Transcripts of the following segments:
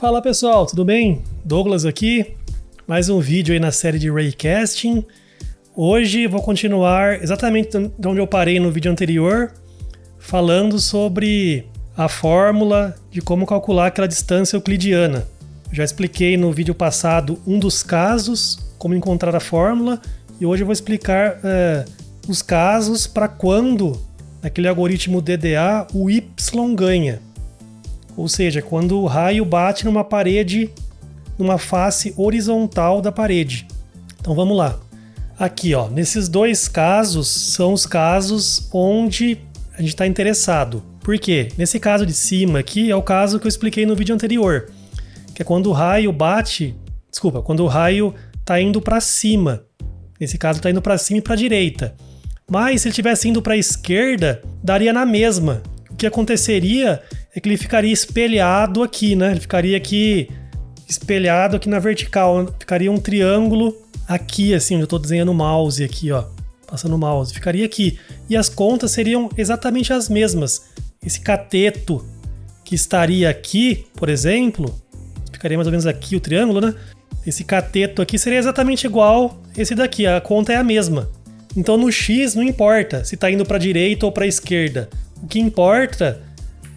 Fala pessoal, tudo bem? Douglas aqui, mais um vídeo aí na série de Raycasting. Hoje vou continuar exatamente de onde eu parei no vídeo anterior, falando sobre a fórmula de como calcular aquela distância euclidiana. Eu já expliquei no vídeo passado um dos casos, como encontrar a fórmula, e hoje eu vou explicar os casos para quando, naquele algoritmo DDA, o Y ganha. Ou seja, quando o raio bate numa parede, numa face horizontal da parede. Então vamos lá. Aqui, ó, nesses dois casos são os casos onde a gente está interessado. Por quê? Nesse caso de cima aqui é o caso que eu expliquei no vídeo anterior, que é quando o raio bate, quando o raio está indo para cima. Nesse caso está indo para cima e para a direita. Mas se ele estivesse indo para a esquerda, daria na mesma. O que aconteceria é que ele ficaria espelhado aqui, né? Ele ficaria aqui espelhado aqui na vertical. Ficaria um triângulo aqui, assim, onde eu estou desenhando o mouse aqui, ó. Passando o mouse. Ficaria aqui. E as contas seriam exatamente as mesmas. Esse cateto que estaria aqui, por exemplo, ficaria mais ou menos aqui o triângulo, né? Esse cateto aqui seria exatamente igual esse daqui. A conta é a mesma. Então no X não importa se está indo para a direita ou para a esquerda. O que importa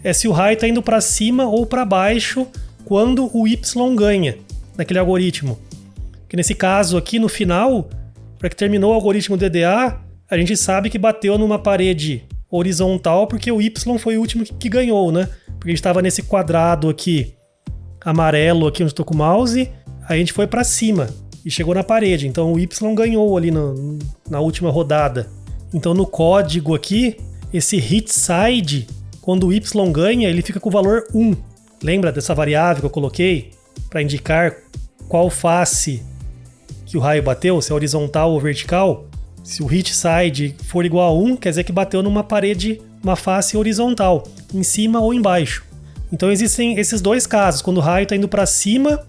é se o raio está indo para cima ou para baixo quando o Y ganha naquele algoritmo. Que nesse caso aqui, no final, para que terminou o algoritmo DDA, a gente sabe que bateu numa parede horizontal porque o Y foi o último que ganhou, né? Porque a gente estava nesse quadrado aqui, amarelo aqui onde estou com o mouse, a gente foi para cima e chegou na parede. Então o Y ganhou ali na última rodada. Então no código aqui, esse hit side, quando o Y ganha, ele fica com o valor 1. Lembra dessa variável que eu coloquei para indicar qual face que o raio bateu, se é horizontal ou vertical? Se o hit side for igual a 1, quer dizer que bateu numa parede, uma face horizontal, em cima ou embaixo. Então existem esses dois casos. Quando o raio está indo para cima,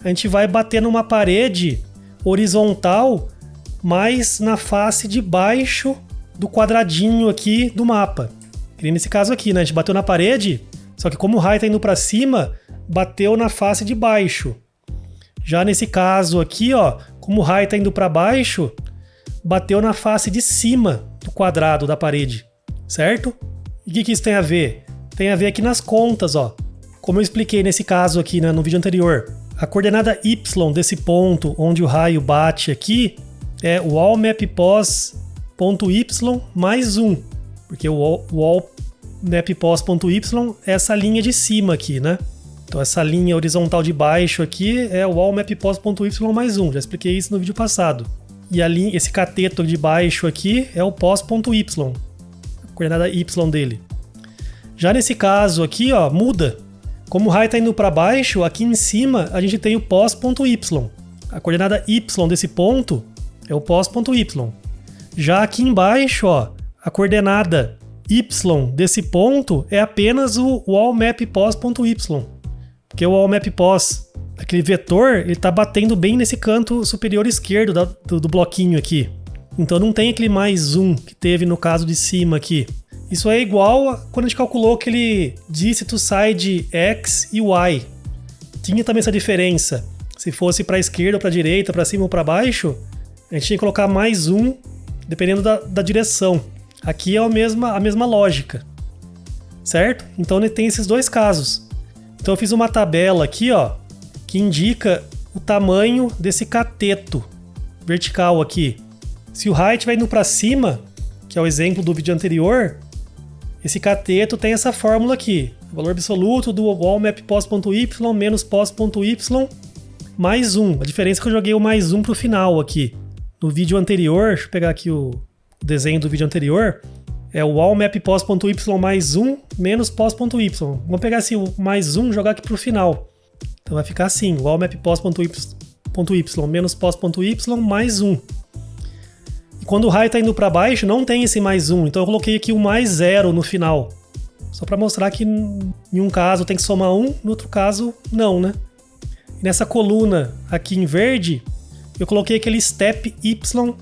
a gente vai bater numa parede horizontal, mas na face de baixo do quadradinho aqui do mapa. Que nem nesse caso aqui, né? A gente bateu na parede, só que como o raio está indo para cima, bateu na face de baixo. Já nesse caso aqui, ó, como o raio está indo para baixo, bateu na face de cima do quadrado da parede, certo? E o que isso tem a ver? Tem a ver aqui nas contas, ó. Como eu expliquei nesse caso aqui, né, no vídeo anterior. A coordenada Y desse ponto onde o raio bate aqui é o allMapPos.y mais 1. Porque o allMapPos.y é essa linha de cima aqui, né? Então essa linha horizontal de baixo aqui é o allMapPos.y mais 1. Já expliquei isso no vídeo passado. E esse cateto de baixo aqui é o pos.y, a coordenada Y dele. Já nesse caso aqui, ó, muda. Como o raio está indo para baixo, aqui em cima a gente tem o pos.y. A coordenada Y desse ponto é o pos.y. Já aqui embaixo, ó, a coordenada Y desse ponto é apenas o allMapPos.y. Porque o allMapPos, aquele vetor, ele está batendo bem nesse canto superior esquerdo do bloquinho aqui. Então não tem aquele mais 1 que teve no caso de cima aqui. Isso é igual a quando a gente calculou aquele distance to side X e Y. Tinha também essa diferença. Se fosse para a esquerda ou para a direita, para cima ou para baixo, a gente tinha que colocar mais 1 dependendo da direção. Aqui é a mesma lógica, certo? Então tem esses dois casos. Então eu fiz uma tabela aqui, ó, que indica o tamanho desse cateto vertical aqui. Se o raio estiver indo para cima, que é o exemplo do vídeo anterior, esse cateto tem essa fórmula aqui. O valor absoluto do allMapPos.y menos pos.y mais 1. A diferença é que eu joguei o mais 1 para o final aqui. No vídeo anterior, deixa eu pegar aqui o desenho do vídeo anterior, é o allMapPos.y mais 1 menos pos.y. Vamos pegar esse mais 1 e jogar aqui para o final. Então vai ficar assim, o allMapPos.y menos pos.y mais 1. E quando o raio está indo para baixo, não tem esse mais 1. Então eu coloquei aqui o mais 0 no final. Só para mostrar que em um caso tem que somar 1, no outro caso não, né? E nessa coluna aqui em verde, eu coloquei aquele step Y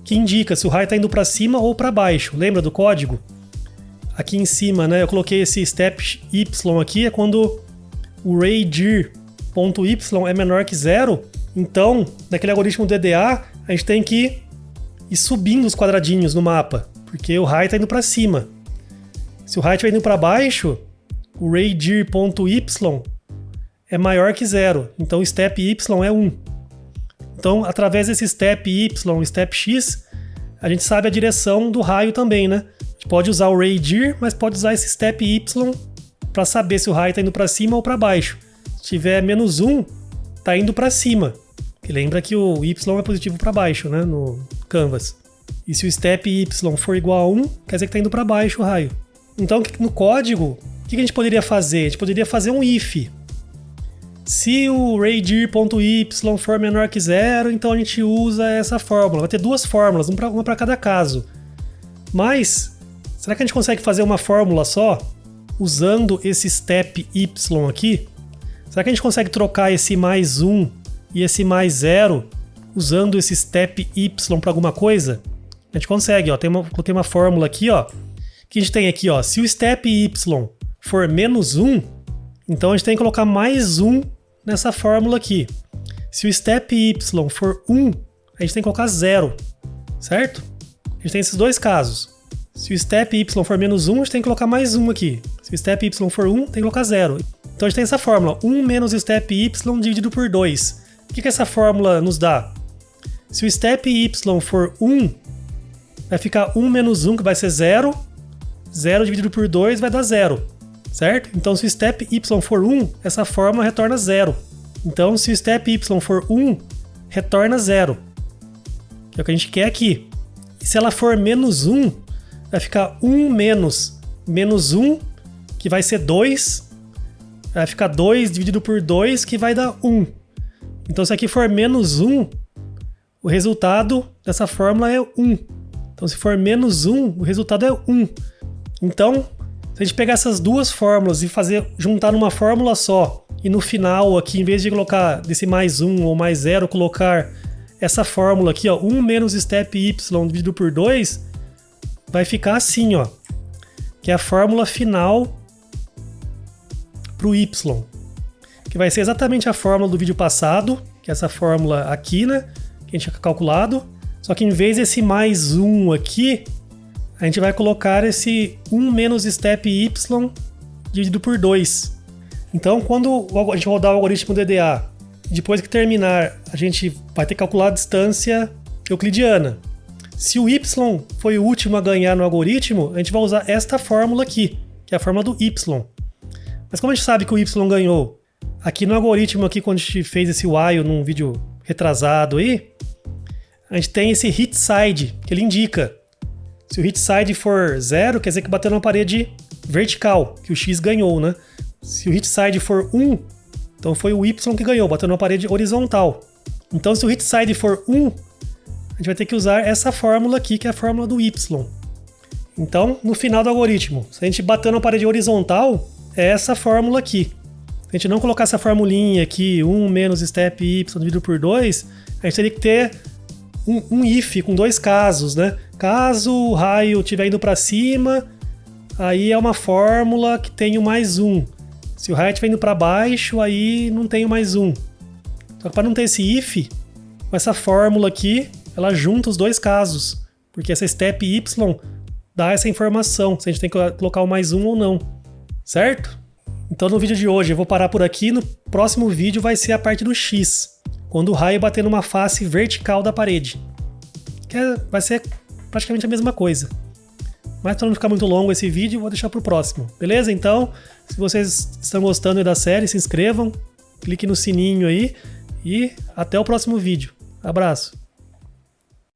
que indica se o raio está indo para cima ou para baixo. Lembra do código? Aqui em cima, né? Eu coloquei esse step Y aqui, é quando o ray dir ponto y é menor que 0, então, naquele algoritmo DDA, a gente tem que ir subindo os quadradinhos no mapa, porque o raio está indo para cima. Se o raio estiver indo para baixo, o radir.y é maior que 0, então o step y é 1. Então, através desse step y e step x, a gente sabe a direção do raio também, né? A gente pode usar o radir, mas pode usar esse step y para saber se o raio está indo para cima ou para baixo. Se tiver menos 1, está indo para cima. Que lembra que o y é positivo para baixo, né, no canvas. E se o step y for igual a 1, quer dizer que está indo para baixo o raio. Então, no código, o que a gente poderia fazer? A gente poderia fazer um if. Se o radir.y for menor que 0, então a gente usa essa fórmula. Vai ter duas fórmulas, uma para cada caso. Mas, será que a gente consegue fazer uma fórmula só, usando esse step y aqui? Será que a gente consegue trocar esse mais 1 e esse mais 0 usando esse step y para alguma coisa? A gente consegue, ó. Coloquei uma fórmula aqui, ó. Que a gente tem aqui, ó. Se o step y for menos 1, então a gente tem que colocar mais 1 nessa fórmula aqui. Se o step y for 1, a gente tem que colocar 0, certo? A gente tem esses dois casos. Se o step y for menos 1, a gente tem que colocar mais 1 aqui. Se o step y for 1, tem que colocar 0. Então a gente tem essa fórmula, 1 menos o step y dividido por 2. O que essa fórmula nos dá? Se o step y for 1, vai ficar 1 menos 1, que vai ser 0. 0 dividido por 2 vai dar 0, certo? Então se o step y for 1, essa fórmula retorna 0. Então se o step y for 1, retorna 0. Que é o que a gente quer aqui. E se ela for menos 1, vai ficar 1 menos 1, que vai ser 2. Vai ficar 2 dividido por 2, que vai dar 1. Então se aqui for menos 1, o resultado dessa fórmula é 1. Então se for menos 1, o resultado é 1. Então, se a gente pegar essas duas fórmulas e juntar numa fórmula só, e no final aqui, em vez de colocar desse mais 1 ou mais 0, colocar essa fórmula aqui, ó, 1 menos step y dividido por 2, vai ficar assim, ó, que é a fórmula final para o y, que vai ser exatamente a fórmula do vídeo passado, que é essa fórmula aqui, né, que a gente tinha calculado, só que em vez desse mais 1 aqui, a gente vai colocar esse 1 menos step y dividido por 2. Então, quando a gente rodar o algoritmo DDA, depois que terminar, a gente vai ter que calcular a distância euclidiana. Se o y foi o último a ganhar no algoritmo, a gente vai usar esta fórmula aqui, que é a fórmula do y. Mas como a gente sabe que o y ganhou? Aqui no algoritmo, aqui, quando a gente fez esse while num vídeo retrasado aí, a gente tem esse hit side, que ele indica. Se o hit side for 0, quer dizer que bateu na parede vertical, que o x ganhou, né? Se o hit side for 1, então foi o y que ganhou, bateu na parede horizontal. Então se o hit side for 1, a gente vai ter que usar essa fórmula aqui, que é a fórmula do y. Então, no final do algoritmo, se a gente bater na parede horizontal, é essa fórmula aqui. Se a gente não colocar essa formulinha aqui, 1 menos step y dividido por 2, a gente teria que ter um if com dois casos, né? Caso o raio estiver indo para cima, aí é uma fórmula que tem o mais 1. Se o raio estiver indo para baixo, aí não tem o mais 1. Só que para não ter esse if, com essa fórmula aqui, ela junta os dois casos, porque essa step y dá essa informação, se a gente tem que colocar o mais 1 ou não, certo? Então no vídeo de hoje eu vou parar por aqui, no próximo vídeo vai ser a parte do x, quando o raio bater numa face vertical da parede, vai ser praticamente a mesma coisa. Mas para não ficar muito longo esse vídeo, eu vou deixar para o próximo, beleza? Então, se vocês estão gostando da série, se inscrevam, clique no sininho aí e até o próximo vídeo. Abraço!